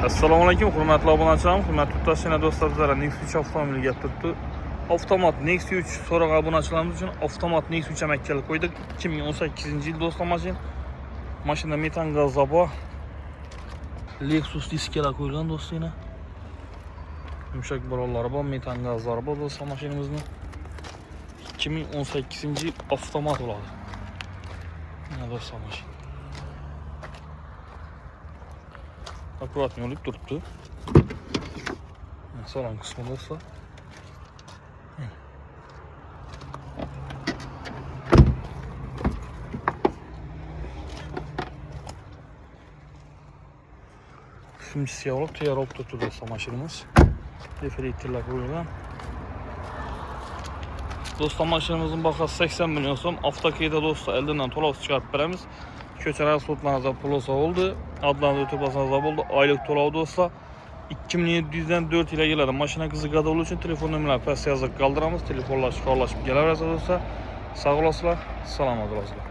Assalomu alaykum, hurmatli obunachilarim, hurmatli yurtdoshlar, do'stlar, bizlar Nexus 3 avtomobili gap turibdi. Avtomat Nexus 3 so'roq obunachilarimiz uchun avtomat Nexus 3 amakkalib qo'ydik. 2018-yil do'stlar mashina. Mashina metan gaz bor. Lexus diskalar qo'yilgan do'stlar. Yumshoq balollari bor, metan gazlari bor do'stlar mashinamizni. 2018-yil avtomat bo'ladi. Mana do'stlar mashina. Akkuratni olib turibdi. Salon qismi do'stlar. Shunchasiga olib tayyor olib turibdi do'stlar mashinamiz. Reflektorlar qo'yilgan. Do'stlar mashinamizning bahosi 80 million so'm. Avtokeyda do'stlar eldan to'lov chiqarib beramiz. Ko'chalar sotlanazda pulosa oldu. Adlandı ötübasanızda oldu. Aylık to'lov do'stlar 2700'den 4 yilga keladi. Mashina qiziqadi bo'lishi uchun telefon nomerlarini pastga yozib qoldiramiz. Telefonlar chiqarlashib kelaverasiz do'stlar. Sog' bo'lasizlar, salomat bo'lasizlar.